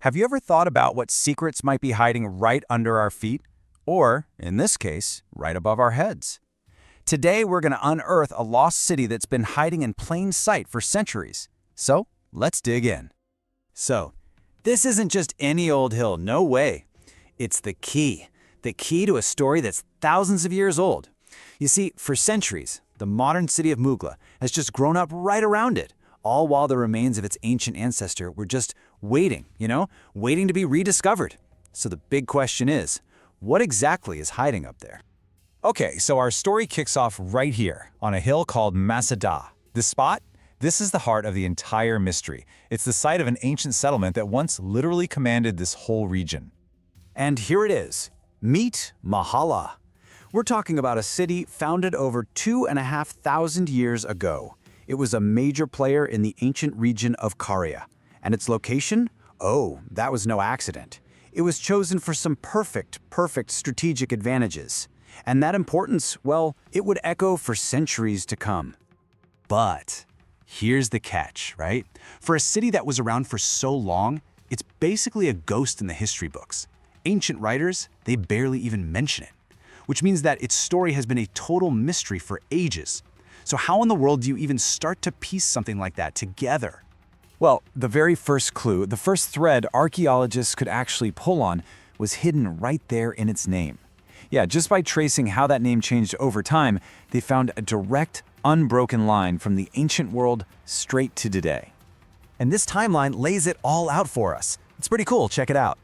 Have you ever thought about what secrets might be hiding right under our feet? Or, in this case, right above our heads? Today, we're going to unearth a lost city that's been hiding in plain sight for centuries. So, let's dig in. So, this isn't just any old hill, no way. It's the key to a story that's thousands of years old. You see, for centuries, the modern city of Mugla has just grown up right around it, all while the remains of its ancient ancestor were just waiting to be rediscovered. So the big question is, what exactly is hiding up there? Okay, so our story kicks off right here, on a hill called Masa Dağ. This spot? This is the heart of the entire mystery. It's the site of an ancient settlement that once literally commanded this whole region. And here it is. Meet Mahala. We're talking about a city founded over 2,500 years ago. It was a major player in the ancient region of Caria. And its location? Oh, that was no accident. It was chosen for some perfect strategic advantages. And that importance, well, it would echo for centuries to come. But here's the catch, right? For a city that was around for so long, it's basically a ghost in the history books. Ancient writers, they barely even mention it, which means that its story has been a total mystery for ages. So how in the world do you even start to piece something like that together? Well, the very first clue, the first thread archaeologists could actually pull on was hidden right there in its name. Yeah, just by tracing how that name changed over time, they found a direct, unbroken line from the ancient world straight to today. And this timeline lays it all out for us. It's pretty cool, check it out.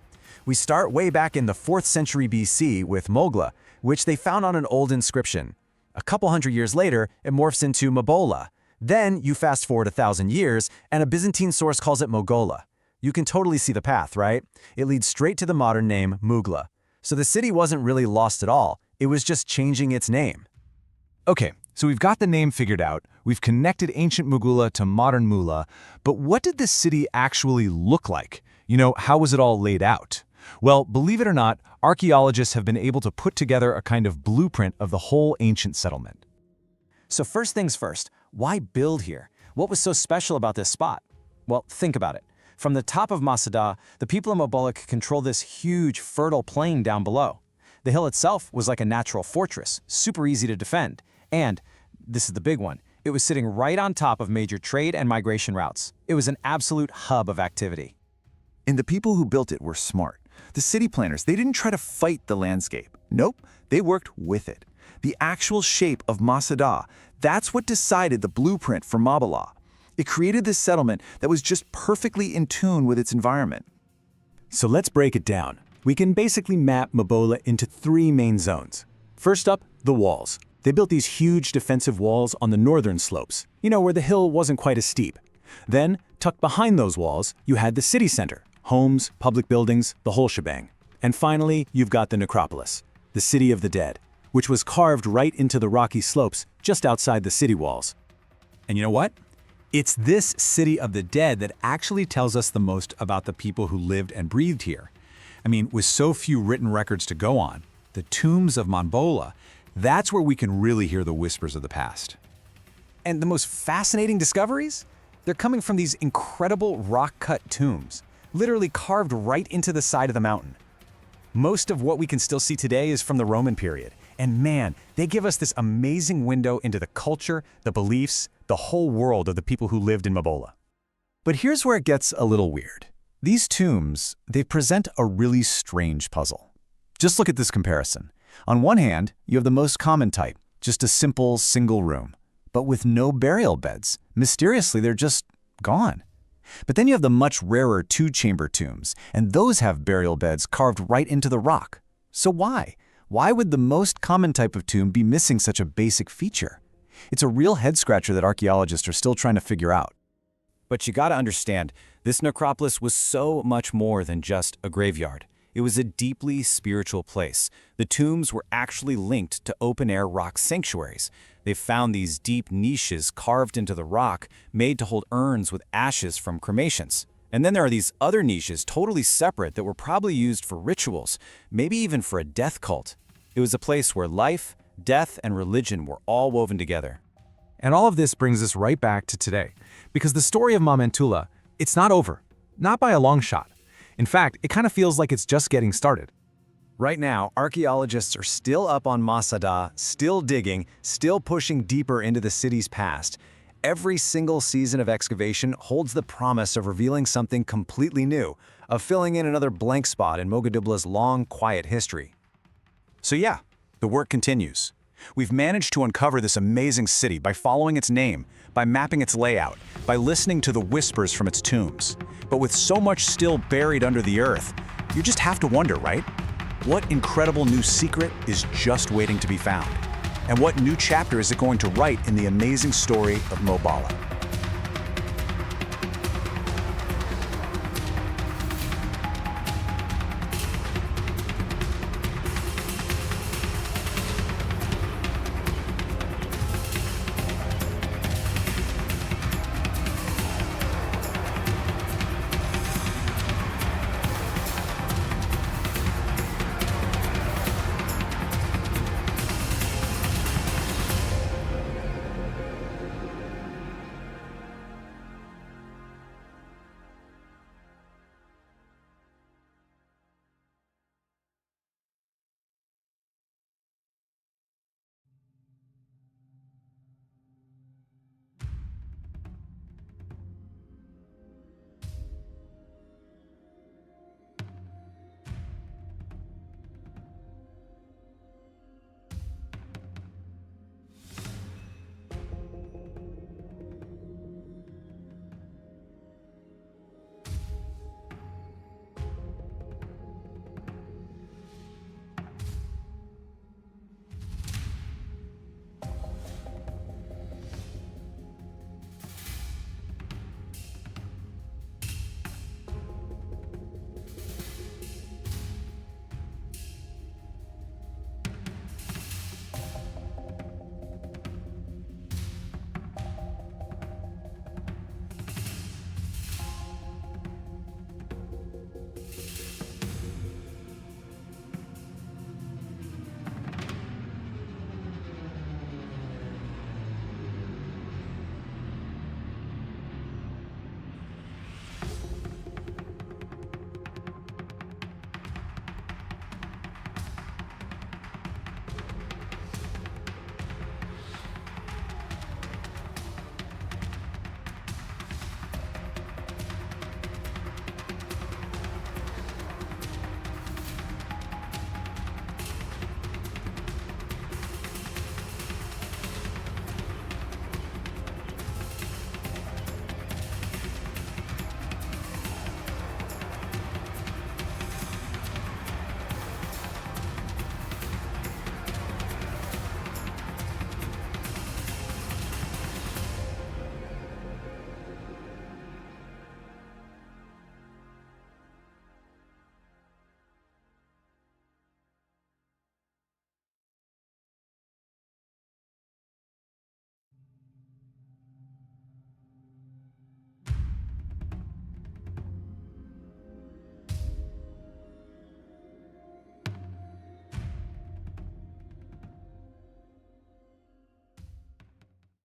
We start way back in the 4th century BC with Mogla, which they found on an old inscription. A couple hundred years later, it morphs into Mobolla. Then you fast forward 1,000 years, and a Byzantine source calls it Mogola. You can totally see the path, right? It leads straight to the modern name Mugla. So the city wasn't really lost at all, it was just changing its name. Okay, so we've got the name figured out, we've connected ancient Mogula to modern Muğla, but what did this city actually look like? How was it all laid out? Well, believe it or not, archaeologists have been able to put together a kind of blueprint of the whole ancient settlement. So first things first, why build here? What was so special about this spot? Well, think about it. From the top of Masa Dağ, the people of Mobolla could control this huge, fertile plain down below. The hill itself was like a natural fortress, super easy to defend. And, this is the big one, it was sitting right on top of major trade and migration routes. It was an absolute hub of activity. And the people who built it were smart. The city planners, they didn't try to fight the landscape. Nope, they worked with it. The actual shape of Masa Dağ, that's what decided the blueprint for Mobolla. It created this settlement that was just perfectly in tune with its environment. So let's break it down. We can basically map Mobolla into 3 main zones. First up, the walls. They built these huge defensive walls on the northern slopes, where the hill wasn't quite as steep. Then, tucked behind those walls, you had the city center. Homes, public buildings, the whole shebang. And finally, you've got the necropolis, the city of the dead, which was carved right into the rocky slopes just outside the city walls. And you know what? It's this city of the dead that actually tells us the most about the people who lived and breathed here. I mean, with so few written records to go on, the tombs of Mobolla, that's where we can really hear the whispers of the past. And the most fascinating discoveries? They're coming from these incredible rock-cut tombs, literally carved right into the side of the mountain. Most of what we can still see today is from the Roman period. And man, they give us this amazing window into the culture, the beliefs, the whole world of the people who lived in Mobolla. But here's where it gets a little weird. These tombs, they present a really strange puzzle. Just look at this comparison. On one hand, you have the most common type, just a simple single room, but with no burial beds. Mysteriously, they're just gone. But then you have the much rarer 2-chamber tombs, and those have burial beds carved right into the rock. So why? Why would the most common type of tomb be missing such a basic feature? It's a real head-scratcher that archaeologists are still trying to figure out. But you gotta understand, this necropolis was so much more than just a graveyard. It was a deeply spiritual place. The tombs were actually linked to open-air rock sanctuaries. They found these deep niches carved into the rock, made to hold urns with ashes from cremations. And then there are these other niches totally separate that were probably used for rituals, maybe even for a death cult. It was a place where life, death, and religion were all woven together. And all of this brings us right back to today, because the story of Momentula, it's not over, not by a long shot. In fact, it kind of feels like it's just getting started. Right now, archaeologists are still up on Masa Dağ, still digging, still pushing deeper into the city's past. Every single season of excavation holds the promise of revealing something completely new, of filling in another blank spot in Mogodubla's long, quiet history. So yeah, the work continues. We've managed to uncover this amazing city by following its name, by mapping its layout, by listening to the whispers from its tombs. But with so much still buried under the earth, you just have to wonder, right? What incredible new secret is just waiting to be found? And what new chapter is it going to write in the amazing story of Mobolla?